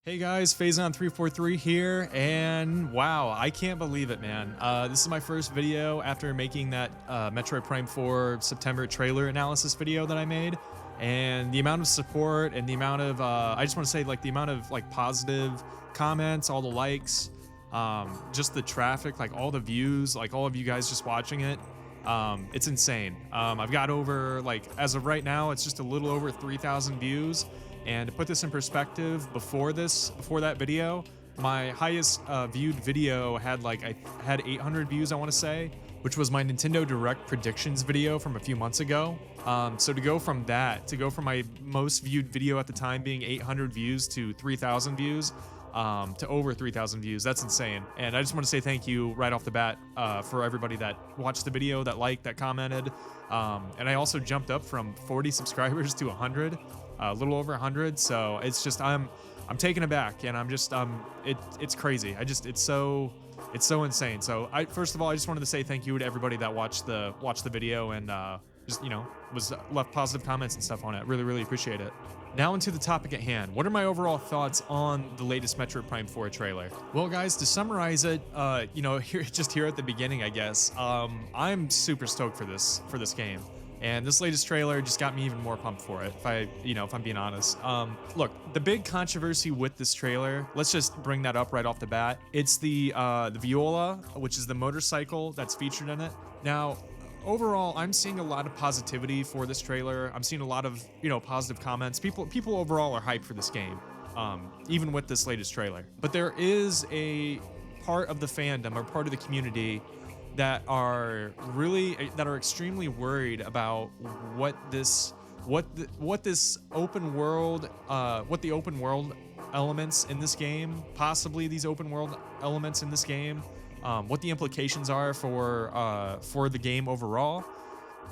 Hey guys, Phazon343 here, and wow, I can't believe it, man. This is my first video after making that Metroid Prime 4 September trailer analysis video that I made, and the amount of support and the amount of, I just want to say, like, the amount of, like, positive comments, all the likes, just the traffic, like, all the views, like, all of you guys just watching it, it's insane. I've got over, like, as of right now, it's just a little over 3,000 views. And to put this in perspective, before that video, my highest viewed video had I had 800 views, I want to say, which was my Nintendo Direct predictions video from a few months ago. So to go from my most viewed video at the time being 800 views to 3,000 views, to over 3,000 views, that's insane. And I just want to say thank you right off the bat for everybody that watched the video, that liked, that commented. And I also jumped up from 40 subscribers to 100. A little over 100, so it's just I'm taken aback, and it's crazy. It's so insane. So first of all, I just wanted to say thank you to everybody that watched the video and just was left positive comments and stuff on it. Really appreciate it. Now into the topic at hand. What are my overall thoughts on the latest Metroid Prime 4 trailer? Well, guys, to summarize it, here at the beginning, I guess, I'm super stoked for this game. And this latest trailer just got me even more pumped for it, if I'm being honest. Look, the big controversy with this trailer, let's just bring that up right off the bat. It's the Viola, which is the motorcycle that's featured in it. Now, overall, I'm seeing a lot of positivity for this trailer. I'm seeing a lot of, positive comments. People overall are hyped for this game, even with this latest trailer. But there is a part of the fandom or part of the community that are extremely worried about what the open world elements in this game, possibly these open world elements in this game, what the implications are for the game overall.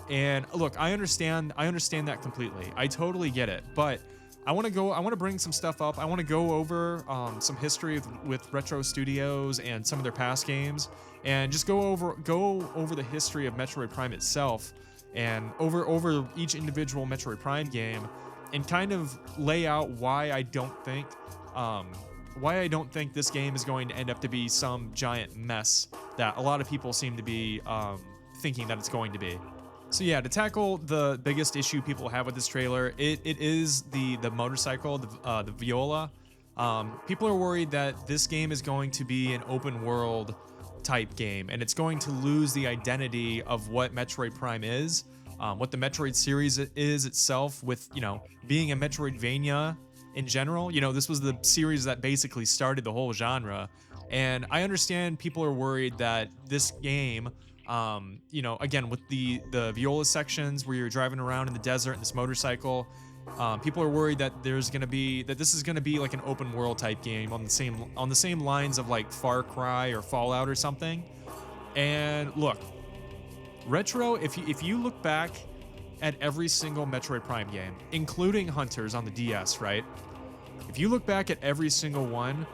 And look, I understand that completely. I totally get it, but I want to bring some stuff up. I want to go over some history with Retro Studios and some of their past games, and just go over the history of Metroid Prime itself, and over each individual Metroid Prime game, and kind of lay out why I don't think this game is going to end up to be some giant mess that a lot of people seem to be thinking that it's going to be. So yeah, to tackle the biggest issue people have with this trailer, it is the motorcycle, the Viola. People are worried that this game is going to be an open world type game, and it's going to lose the identity of what Metroid Prime is, what the Metroid series is itself, with being a Metroidvania in general. This was the series that basically started the whole genre, and I understand people are worried that this game, again, with the Viola sections where you're driving around in the desert in this motorcycle, people are worried that this is gonna be like an open world type game on the same lines of like Far Cry or Fallout or something. And look, Retro, if you look back at every single Metroid Prime game, including Hunters on the DS, right? If you look back at every single one,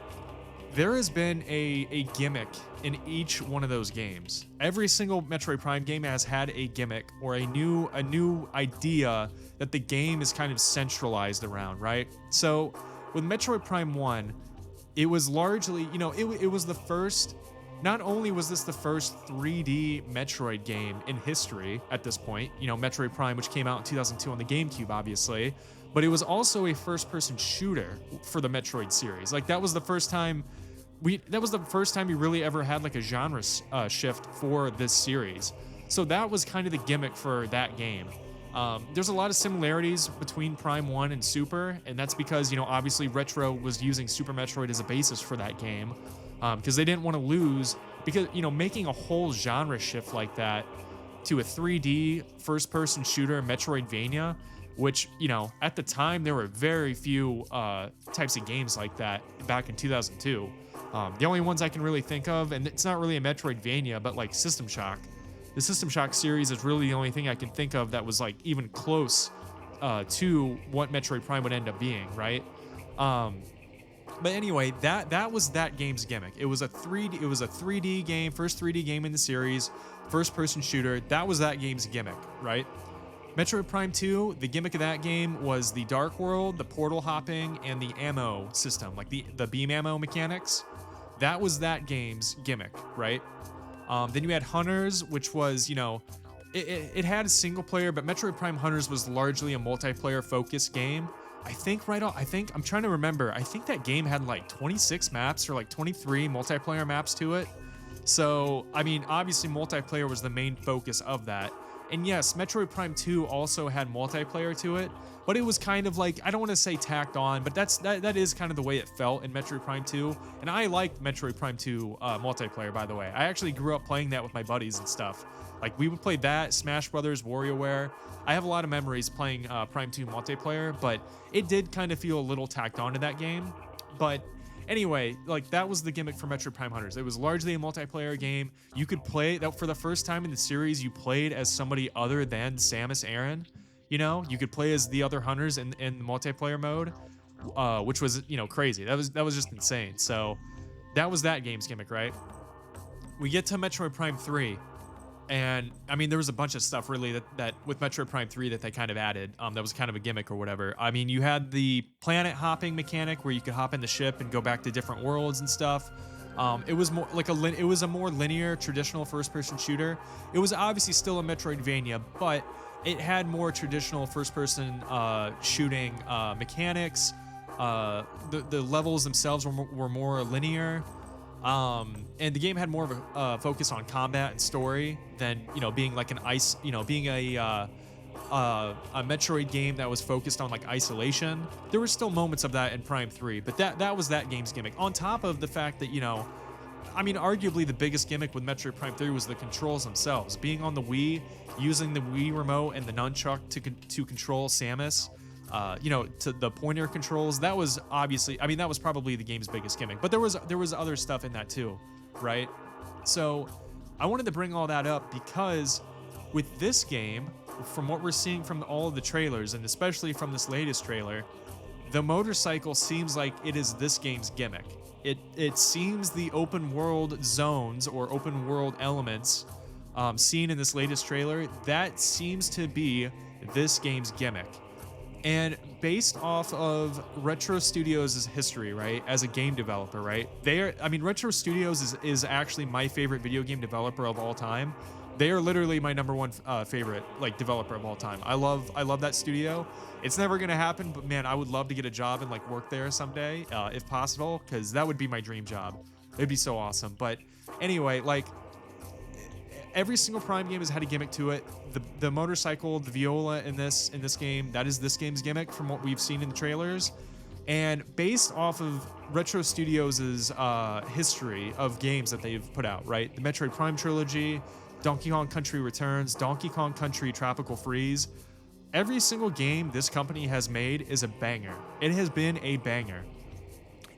there has been a gimmick in each one of those games. Every single Metroid Prime game has had a gimmick or a new idea that the game is kind of centralized around, right? So with Metroid Prime 1, it was largely, it was the first, not only was this the first 3D Metroid game in history at this point, Metroid Prime, which came out in 2002 on the GameCube, obviously, but it was also a first-person shooter for the Metroid series. Like, that was the first time we really ever had like a genre shift for this series. So that was kind of the gimmick for that game. There's a lot of similarities between Prime 1 and Super, and that's because, obviously Retro was using Super Metroid as a basis for that game, because they didn't want to lose, because, making a whole genre shift like that to a 3D first-person shooter Metroidvania, which, at the time there were very few types of games like that back in 2002. The only ones I can really think of, and it's not really a Metroidvania, but like System Shock. The System Shock series is really the only thing I can think of that was like even close to what Metroid Prime would end up being, right? But anyway, that was that game's gimmick. It was a 3D game, first 3D game in the series, first-person shooter. That was that game's gimmick, right? Metroid Prime 2, the gimmick of that game was the dark world, the portal hopping, and the ammo system, like the beam ammo mechanics. That was that game's gimmick, right? Then you had Hunters, which was, it had a single player, but Metroid Prime Hunters was largely a multiplayer focused game. I think I'm trying to remember. I think that game had like 26 maps or like 23 multiplayer maps to it. So, I mean, obviously multiplayer was the main focus of that. And yes, Metroid Prime 2 also had multiplayer to it, but it was kind of like, I don't want to say tacked on, but that is kind of the way it felt in Metroid Prime 2. And I liked Metroid Prime 2 multiplayer, by the way. I actually grew up playing that with my buddies and stuff. Like, we would play that, Smash Brothers, WarioWare. I have a lot of memories playing Prime 2 multiplayer, but it did kind of feel a little tacked on to that game. But anyway, like, that was the gimmick for Metroid Prime Hunters. It was largely a multiplayer game. You could play that for the first time in the series. You played as somebody other than Samus Aran. You could play as the other hunters in the multiplayer mode, which was crazy. That was just insane. So that was that game's gimmick, right? We get to Metroid Prime 3. And I mean, there was a bunch of stuff really that with Metroid Prime 3 that they kind of added. That was kind of a gimmick or whatever. I mean, you had the planet hopping mechanic where you could hop in the ship and go back to different worlds and stuff. It was more like it was a more linear, traditional first-person shooter. It was obviously still a Metroidvania, but it had more traditional first-person shooting mechanics. The levels themselves were more linear. And the game had more of a focus on combat and story than being like being a Metroid game that was focused on like isolation. There were still moments of that in Prime 3, but that was that game's gimmick. On top of the fact that I mean, arguably the biggest gimmick with Metroid Prime 3 was the controls themselves. Being on the Wii, using the Wii remote and the nunchuck to control Samus. To the pointer controls, that was obviously, I mean, that was probably the game's biggest gimmick, but there was other stuff in that too, right? So I wanted to bring all that up because with this game, from what we're seeing from all of the trailers, and especially from this latest trailer, the motorcycle seems like it is this game's gimmick. It seems the open world zones or open world elements seen in this latest trailer, that seems to be this game's gimmick. And based off of Retro Studios' history, right, as a game developer, right, Retro Studios is actually my favorite video game developer of all time. They are literally my number one favorite developer of all time. I love that studio. It's never gonna happen, but man, I would love to get a job and work there someday, if possible, because that would be my dream job. It'd be so awesome. But anyway, every single Prime game has had a gimmick to it. The motorcycle, the viola in this game, that is this game's gimmick from what we've seen in the trailers. And based off of Retro Studios' history of games that they've put out, right? The Metroid Prime trilogy, Donkey Kong Country Returns, Donkey Kong Country Tropical Freeze. Every single game this company has made is a banger. It has been a banger.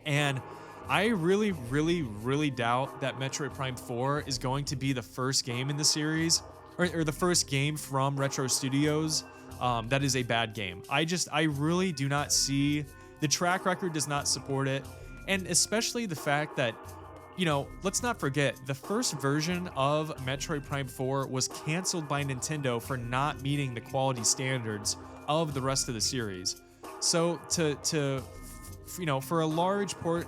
And I really, really, really doubt that Metroid Prime 4 is going to be the first game in the series, or the first game from Retro Studios that is a bad game. I really do not see, the track record does not support it, and especially the fact that, let's not forget, the first version of Metroid Prime 4 was canceled by Nintendo for not meeting the quality standards of the rest of the series. So for a large for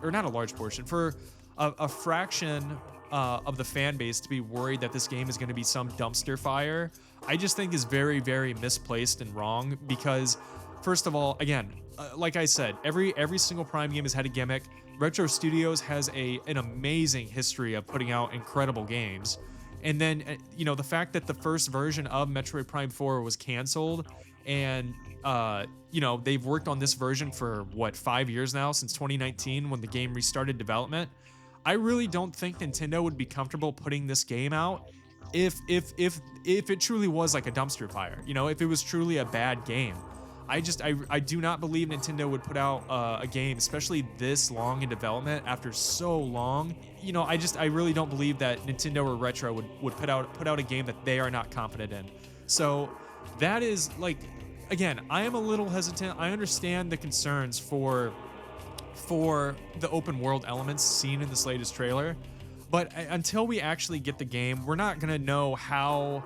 a fraction of the fan base to be worried that this game is going to be some dumpster fire, I just think is very, very misplaced and wrong. Because first of all, again, like I said, every single Prime game has had a gimmick. Retro Studios has an amazing history of putting out incredible games. And then, the fact that the first version of Metroid Prime 4 was canceled, and they've worked on this version for 5 years now, since 2019 when the game restarted development. I really don't think Nintendo would be comfortable putting this game out if it truly was like a dumpster fire. If it was truly a bad game. I do not believe Nintendo would put out a game, especially this long in development after so long. I really don't believe that Nintendo or Retro would put out a game that they are not confident in. So that is again, I am a little hesitant. I understand the concerns for the open world elements seen in this latest trailer, but until we actually get the game, we're not gonna know how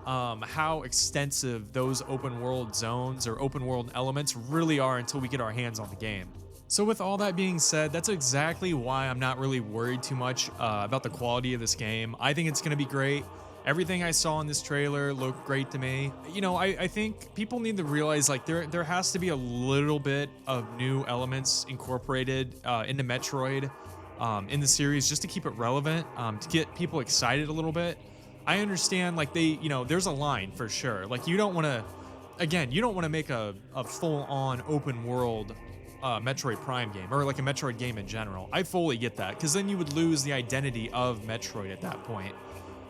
how extensive those open world zones or open world elements really are until we get our hands on the game. So with all that being said, that's exactly why I'm not really worried too much about the quality of this game. I think it's going to be great. Everything I saw in this trailer looked great to me. You know, I think people need to realize like there has to be a little bit of new elements incorporated into Metroid in the series just to keep it relevant, to get people excited a little bit. I understand like there's a line for sure. Like you don't want to make a full-on open world Metroid Prime game or like a Metroid game in general. I fully get that because then you would lose the identity of Metroid at that point.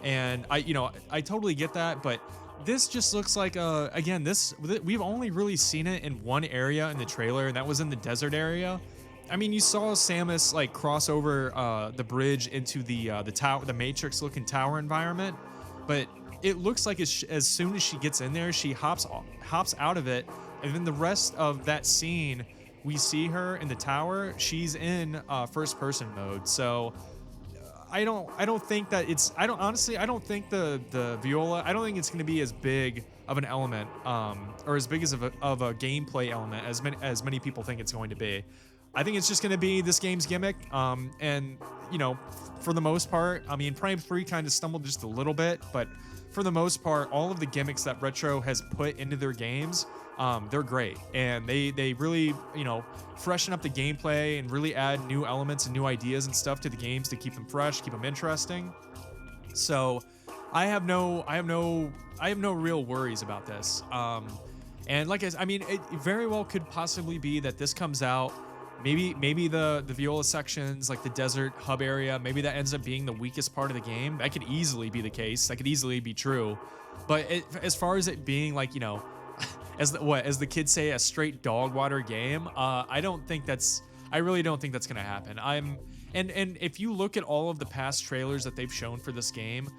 And I totally get that, but this just looks like again, we've only really seen it in one area in the trailer, and that was in the desert area. I mean, you saw Samus like cross over the bridge into the tower, the Matrix looking tower environment, but it looks like as soon as she gets in there, she hops out of it, and then the rest of that scene, we see her in the tower. She's in first person mode, so. I don't think that I don't think the viola, I don't think it's going to be as big of an element or as big as of a gameplay element as many people think it's going to be. I think it's just going to be this game's gimmick, and for the most part, I mean, Prime 3 kind of stumbled just a little bit, but for the most part, all of the gimmicks that Retro has put into their games, they're great, and they really freshen up the gameplay and really add new elements and new ideas and stuff to the games to keep them fresh, keep them interesting. So I have no real worries about this. And like I mean, it very well could possibly be that this comes out. Maybe the Viola sections, like the desert hub area, maybe that ends up being the weakest part of the game. That could easily be the case. That could easily be true. But as far as it being like, as the kids say, a straight dog water game, I really don't think that's gonna happen. And if you look at all of the past trailers that they've shown for this game,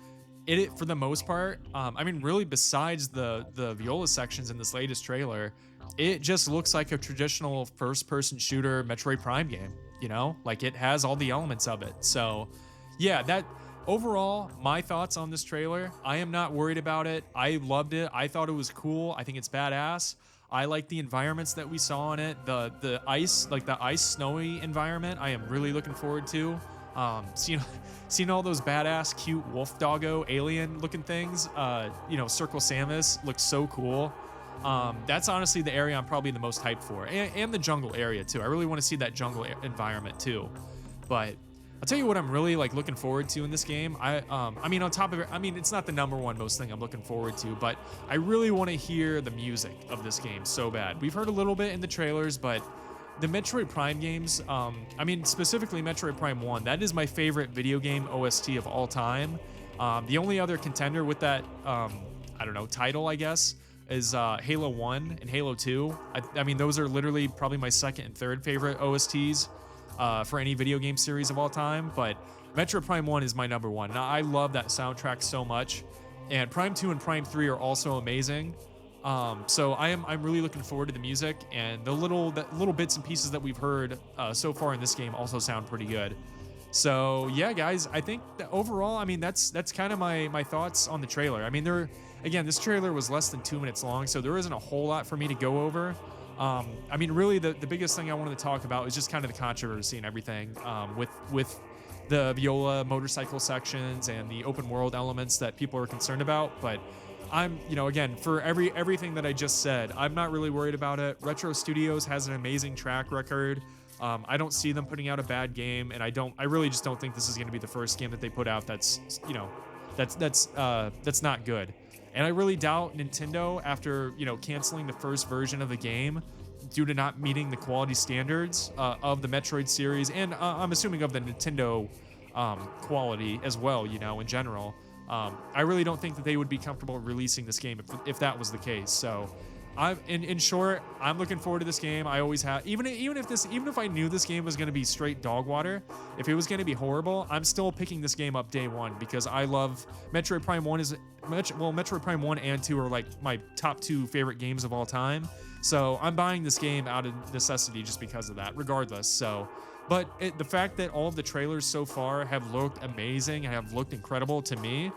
it for the most part, I mean, really besides the Viola sections in this latest trailer, it just looks like a traditional first-person shooter Metroid Prime game, like it has all the elements of it. So yeah, that overall, my thoughts on this trailer, I am not worried about it. I loved it. I thought it was cool. I think it's badass. I like the environments that we saw in it. The ice, like the ice snowy environment, I am really looking forward to. Seeing all those badass, cute wolf doggo alien looking things, Circle Samus looks so cool. That's honestly the area I'm probably the most hyped for, and the jungle area too. I really want to see that jungle environment too. But I'll tell you what I'm really like looking forward to in this game. I mean, on top of it, I mean, it's not the number one most thing I'm looking forward to, but I really want to hear the music of this game so bad. We've heard a little bit in the trailers, but the Metroid Prime games, I mean, specifically Metroid Prime 1, that is my favorite video game OST of all time. The only other contender with that, title, I guess, is Halo 1 and Halo 2. I mean, those are literally probably my second and third favorite OSTs for any video game series of all time, but Metroid Prime 1 is my number one. Now, I love that soundtrack so much, and Prime 2 and Prime 3 are also amazing. So I'm really looking forward to the music, and the little bits and pieces that we've heard so far in this game also sound pretty good. So yeah, guys, I think that overall, I mean, that's kind of my thoughts on the trailer. I mean, this trailer was less than 2 minutes long, so there isn't a whole lot for me to go over. I mean, really, the biggest thing I wanted to talk about is just kind of the controversy and everything with the Viola motorcycle sections and the open world elements that people are concerned about. But I'm, again, for everything that I just said, I'm not really worried about it. Retro Studios has an amazing track record. I don't see them putting out a bad game, and I really just don't think this is going to be the first game that they put out that's not good. And I really doubt Nintendo, after canceling the first version of the game due to not meeting the quality standards of the Metroid series, and I'm assuming of the Nintendo quality as well, in general. I really don't think that they would be comfortable releasing this game if that was the case. So, in short, I'm looking forward to this game. I always have. Even if I knew this game was going to be straight dog water, if it was going to be horrible, I'm still picking this game up day one because I love Metroid Prime 1 Metroid Prime 1 and 2 are like my top 2 favorite games of all time. So I'm buying this game out of necessity just because of that, regardless. So But the fact that all of the trailers so far have looked amazing, have looked incredible to me.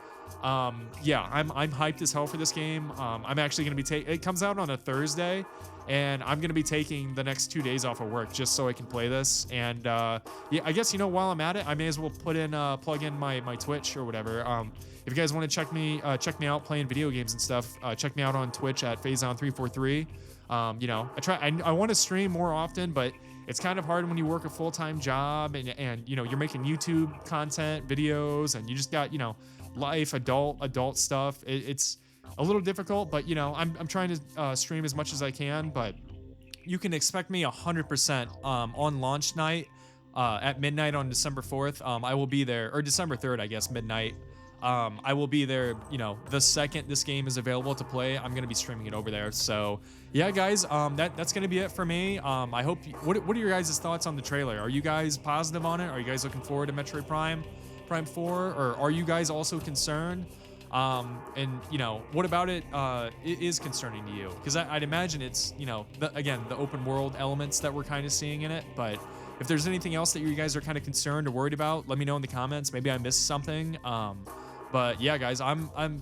Yeah, I'm hyped as hell for this game. I'm actually gonna be it comes out on a Thursday, and I'm gonna be taking the next 2 days off of work just so I can play this. And yeah, I guess, while I'm at it, I may as well plug in my Twitch or whatever. If you guys want to check me out playing video games and stuff, check me out on Twitch at Phazon343. I want to stream more often, but it's kind of hard when you work a full-time job and you're making YouTube content, videos, and you just got, life, adult stuff. It's a little difficult, but I'm trying to stream as much as I can. But you can expect me 100% on launch night at midnight on December 4th. I will be there, or December 3rd, I guess, midnight. I will be there, the second this game is available to play. I'm gonna be streaming it over there. So yeah, guys, that's gonna be it for me. I hope. What are your guys' thoughts on the trailer? Are you guys positive on it? Are you guys looking forward to Metroid Prime 4, or are you guys also concerned? And what about it is concerning to you? Because I'd imagine it's the open world elements that we're kind of seeing in it. But if there's anything else that you guys are kind of concerned or worried about, let me know in the comments. Maybe I missed something. But yeah, guys, I'm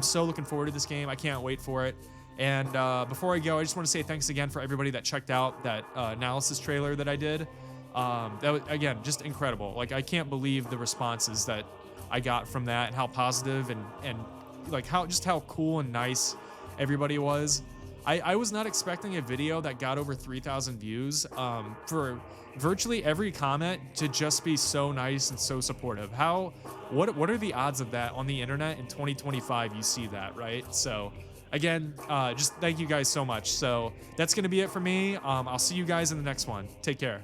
so looking forward to this game. I can't wait for it. And before I go, I just want to say thanks again for everybody that checked out that analysis trailer that I did. That was, again, just incredible. Like, I can't believe the responses that I got from that, and how positive and like how cool and nice everybody was. I was not expecting a video that got over 3,000 views for virtually every comment to just be so nice and so supportive. What are the odds of that on the internet in 2025? You see that, right? So again, just thank you guys so much. So that's gonna be it for me. I'll see you guys in the next one. Take care.